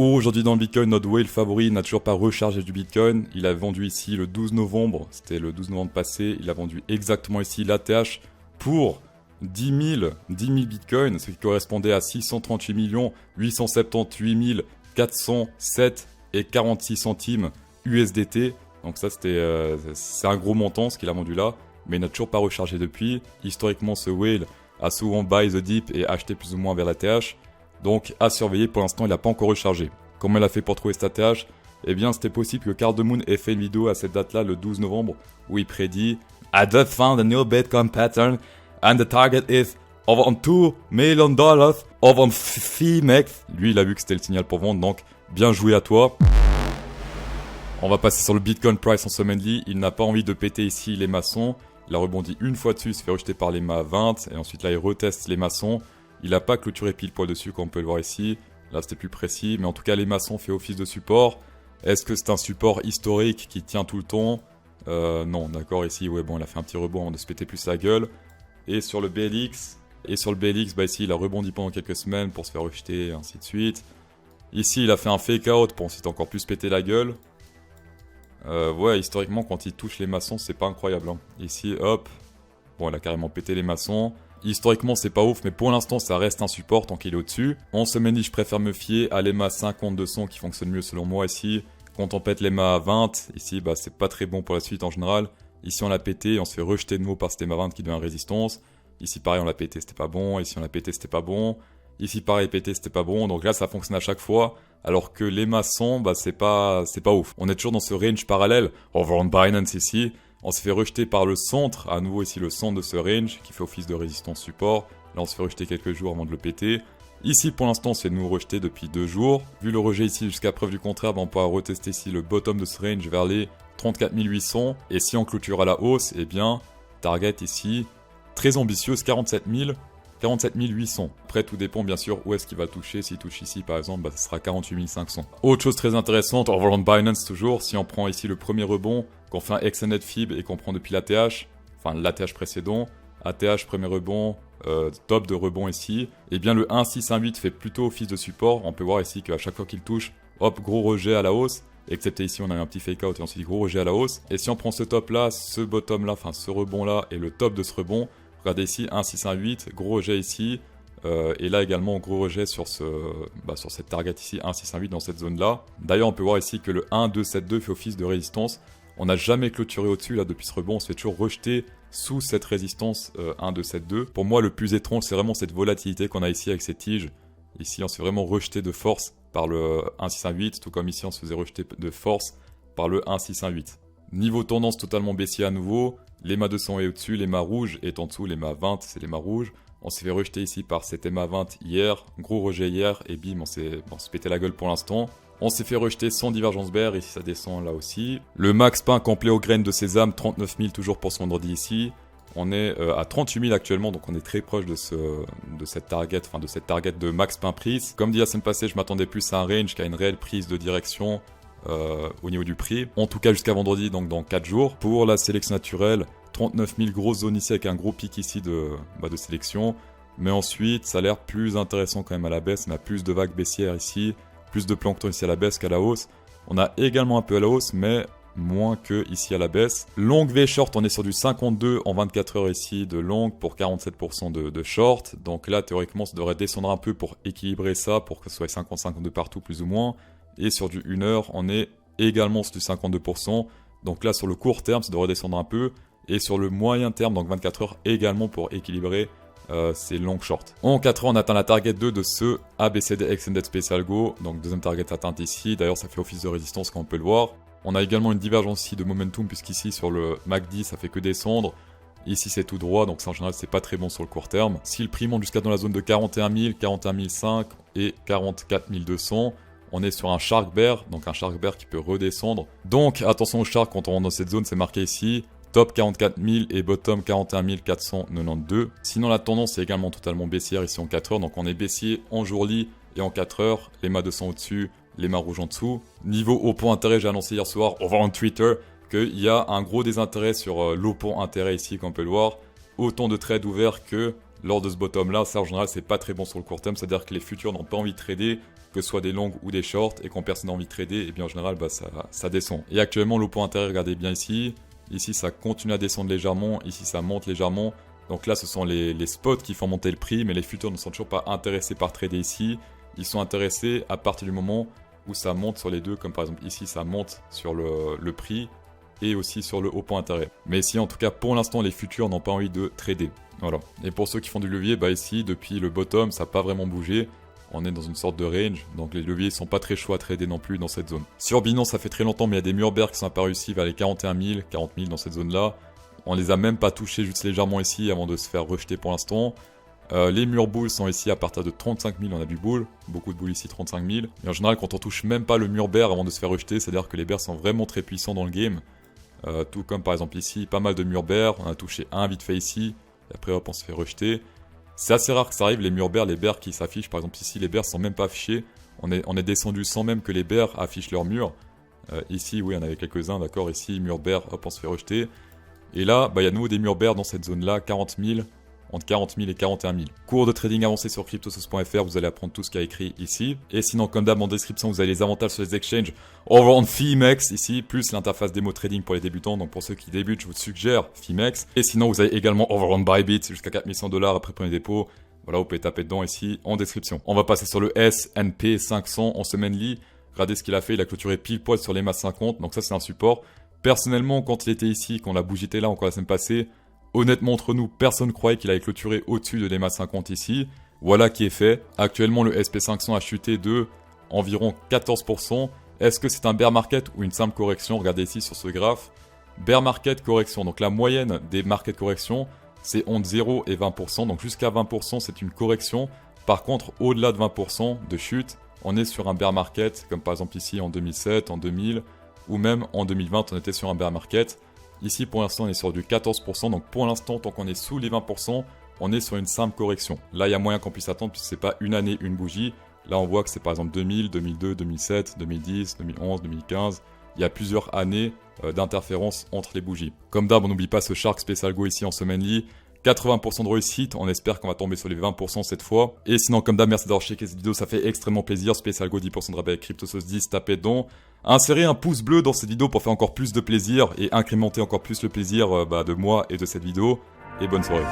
Aujourd'hui dans le Bitcoin, notre whale favori n'a toujours pas rechargé du Bitcoin. Il a vendu ici le 12 novembre, c'était le 12 novembre passé. Il a vendu exactement ici l'ATH pour 10 000 Bitcoins, ce qui correspondait à 638 878 407 et 46 centimes USDT. Donc ça c'est un gros montant ce qu'il a vendu là, mais il n'a toujours pas rechargé depuis. Historiquement ce whale a souvent buy the dip et acheté plus ou moins vers l'ATH. Donc à surveiller, pour l'instant il n'a pas encore rechargé. Comment il a fait pour trouver cette ATH? Eh bien c'était possible que Cardamone ait fait une vidéo à cette date là, le 12 novembre, où il prédit I just found a new Bitcoin pattern and the target is over $2 million over FIMEX. Lui il a vu que c'était le signal pour vendre, donc bien joué à toi. On va passer sur le Bitcoin Price en semaine-ly. Il n'a pas envie de péter ici les maçons. Il a rebondi une fois dessus, il se fait rejeter par les mâts 20 et ensuite là il reteste les maçons. Il n'a pas clôturé pile poil dessus comme on peut le voir ici. Là c'était plus précis, mais en tout cas les maçons fait office de support. Est-ce que c'est un support historique qui tient tout le temps? Non, d'accord, ici ouais bon il a fait un petit rebond avant de se péter plus la gueule. Et sur le BLX, bah ici il a rebondi pendant quelques semaines pour se faire rejeter et ainsi de suite. Ici il a fait un fake out pour ensuite encore plus péter la gueule. Ouais, historiquement quand il touche les maçons c'est pas incroyable hein. Ici hop, bon il a carrément pété les maçons. Historiquement c'est pas ouf, mais pour l'instant ça reste un support tant qu'il est au-dessus. En semaine je préfère me fier à l'EMA 50-200 qui fonctionne mieux selon moi ici. Quand on pète l'EMA 20, ici bah c'est pas très bon pour la suite en général. Ici on l'a pété et on se fait rejeter de nouveau par cet EMA 20 qui devient résistance. Ici pareil on l'a pété, c'était pas bon. Ici on l'a pété, c'était pas bon. Ici pareil pété, c'était pas bon. Donc là ça fonctionne à chaque fois. Alors que l'EMA 100, bah c'est pas ouf. On est toujours dans ce range parallèle. Over on Binance ici. On se fait rejeter par le centre, à nouveau ici le centre de ce range qui fait office de résistance support. Là on se fait rejeter quelques jours avant de le péter. Ici pour l'instant c'est nous rejeter depuis 2 jours. Vu le rejet ici jusqu'à preuve du contraire, on pourra retester ici le bottom de ce range vers les 34 800. Et si on clôture à la hausse, eh bien target ici très ambitieuse 47 800. Après tout dépend bien sûr où est-ce qu'il va toucher. S'il touche ici par exemple, bah, ce sera 48 500. Autre chose très intéressante, over on Binance toujours, si on prend ici le premier rebond, qu'on fait un extended fib et qu'on prend depuis l'ATH, enfin l'ATH précédent, ATH premier rebond, top de rebond ici, et bien le 1618 fait plutôt office de support. On peut voir ici qu'à chaque fois qu'il touche, hop, gros rejet à la hausse, excepté ici on a un petit fake out et ensuite gros rejet à la hausse. Et si on prend ce top là, ce bottom là, enfin ce rebond là et le top de ce rebond, regardez ici 1618, gros rejet ici, et là également gros rejet sur sur cette target ici 1618 dans cette zone là. D'ailleurs on peut voir ici que le 1272 fait office de résistance. On n'a jamais clôturé au-dessus là depuis ce rebond, on se fait toujours rejeter sous cette résistance 1272. Pour moi le plus étrange c'est vraiment cette volatilité qu'on a ici avec ces tiges. Ici on se fait vraiment rejeter de force par le 1618, tout comme ici on se faisait rejeter de force par le 1618. Niveau tendance totalement baissier à nouveau, l'EMA 200 est au-dessus, l'EMA rouge est en dessous, l'EMA 20 c'est l'EMA rouge. On s'est fait rejeter ici par cet EMA 20 hier, gros rejet hier, et bim on s'est pété la gueule pour l'instant. On s'est fait rejeter sans divergence bear, ici ça descend là aussi. Le max pain complet aux graines de sésame, 39 000 toujours pour ce vendredi ici. On est à 38 000 actuellement, donc on est très proche de cette target de max pain prise. Comme dit la semaine passée, je m'attendais plus à un range qu'à une réelle prise de direction au niveau du prix. En tout cas jusqu'à vendredi, donc dans 4 jours. Pour la sélection naturelle, 39 000 grosses zones ici avec un gros pic ici de sélection. Mais ensuite, ça a l'air plus intéressant quand même à la baisse. On a plus de vagues baissières ici. Plus de plancton ici à la baisse qu'à la hausse. On a également un peu à la hausse, mais moins que ici à la baisse. Longue V short, on est sur du 52 en 24 heures ici de longue pour 47% de short. Donc là, théoriquement, ça devrait descendre un peu pour équilibrer ça, pour que ce soit 50-52 partout plus ou moins. Et sur du 1 heure, on est également sur du 52%. Donc là, sur le court terme, ça devrait descendre un peu. Et sur le moyen terme, donc 24 heures, également pour équilibrer c'est long short. En 4 heures, on atteint la target 2 de ce ABCD Extended Special Go. Donc deuxième target atteinte ici. D'ailleurs, ça fait office de résistance comme on peut le voir. On a également une divergence ici de momentum puisqu'ici sur le MACD, ça fait que descendre. Ici, c'est tout droit. Donc ça, en général, c'est pas très bon sur le court terme. Si le prix monte jusqu'à dans la zone de 41 000, 41 500 et 44 200, on est sur un shark bear. Donc un shark bear qui peut redescendre. Donc attention au shark quand on rentre dans cette zone, c'est marqué ici. Top 44 000 et bottom 41 492. Sinon la tendance est également totalement baissière ici en 4 heures. Donc on est baissier en jour-lit et en 4 heures. Les mâts 200 au-dessus, les mâts rouges en dessous. Niveau haut point intérêt, j'ai annoncé hier soir over on Twitter qu'il y a un gros désintérêt sur l'eau point intérêt ici comme on peut le voir. Autant de trades ouverts que lors de ce bottom là. Ça en général c'est pas très bon sur le court terme. C'est à dire que les futurs n'ont pas envie de trader que ce soit des longues ou des shorts, et quand personne n'a envie de trader, et bien en général ça descend. Et actuellement le point d'intérêt, regardez bien ici, ça continue à descendre légèrement, ici ça monte légèrement. Donc là ce sont les spots qui font monter le prix, mais les futurs ne sont toujours pas intéressés par trader ici. Ils sont intéressés à partir du moment où ça monte sur les deux, comme par exemple ici ça monte sur le prix et aussi sur le haut point d'intérêt. Mais ici en tout cas pour l'instant les futurs n'ont pas envie de trader. Voilà. Et pour ceux qui font du levier, bah ici depuis le bottom ça n'a pas vraiment bougé. On est dans une sorte de range, donc les leviers sont pas très chauds à trader non plus dans cette zone. Sur Binance ça fait très longtemps, mais il y a des murs bears qui sont apparus ici vers les 41 000, 40 000 dans cette zone là. On les a même pas touchés juste légèrement ici avant de se faire rejeter pour l'instant. Les murs bulls sont ici à partir de 35 000, on a du bull, beaucoup de bull ici, 35 000. Et en général, quand on touche même pas le mur bear avant de se faire rejeter, c'est-à-dire que les bears sont vraiment très puissants dans le game. Tout comme par exemple ici, pas mal de murs bears, on a touché un vite fait ici, et après hop, on se fait rejeter. C'est assez rare que ça arrive, les murs bears, les bears qui s'affichent, par exemple ici, les bears sont même pas affichés. On est descendu sans même que les bears affichent leur mur. Ici, oui, on avait quelques-uns, d'accord, ici, mur bear, hop, on se fait rejeter. Et là, il y a de nouveau des murs bears dans cette zone-là, 40 000. Entre 40 000 et 41 000. Cours de trading avancé sur cryptosos.fr, vous allez apprendre tout ce qu'il y a écrit ici. Et sinon, comme d'hab, en description, vous avez les avantages sur les exchanges over on Fimex ici, plus l'interface démo trading pour les débutants. Donc pour ceux qui débutent, je vous suggère Fimex. Et sinon, vous avez également over on Bybit, jusqu'à 4100 $ après premier dépôt. Voilà, vous pouvez taper dedans ici en description. On va passer sur le S&P 500 en semaine lit. Regardez ce qu'il a fait, il a clôturé pile poil sur les masses 50, donc ça c'est un support. Personnellement, quand il était ici, quand la bougie était là encore la semaine passée, honnêtement, entre nous, personne croyait qu'il allait clôturer au-dessus de l'EMA 50 ici. Voilà qui est fait. Actuellement, le SP500 a chuté de environ 14%. Est-ce que c'est un bear market ou une simple correction? Regardez ici sur ce graphe. Bear market, correction. Donc la moyenne des market corrections, c'est entre 0 et 20%. Donc jusqu'à 20%, c'est une correction. Par contre, au-delà de 20% de chute, on est sur un bear market, comme par exemple ici en 2007, en 2000, ou même en 2020, on était sur un bear market. Ici, pour l'instant, on est sur du 14%. Donc, pour l'instant, tant qu'on est sous les 20%, on est sur une simple correction. Là, il y a moyen qu'on puisse attendre puisque c'est pas une année, une bougie. Là, on voit que c'est par exemple 2000, 2002, 2007, 2010, 2011, 2015. Il y a plusieurs années d'interférence entre les bougies. Comme d'hab, on n'oublie pas ce Shark Special Go ici en semaine lit. 80% de réussite, on espère qu'on va tomber sur les 20% cette fois. Et sinon, comme d'hab, merci d'avoir checké cette vidéo, ça fait extrêmement plaisir. Special Go, 10% de rabais avec CryptoSauce 10, tapez dedans. Insérez un pouce bleu dans cette vidéo pour faire encore plus de plaisir et incrémenter encore plus le plaisir de moi et de cette vidéo. Et bonne soirée.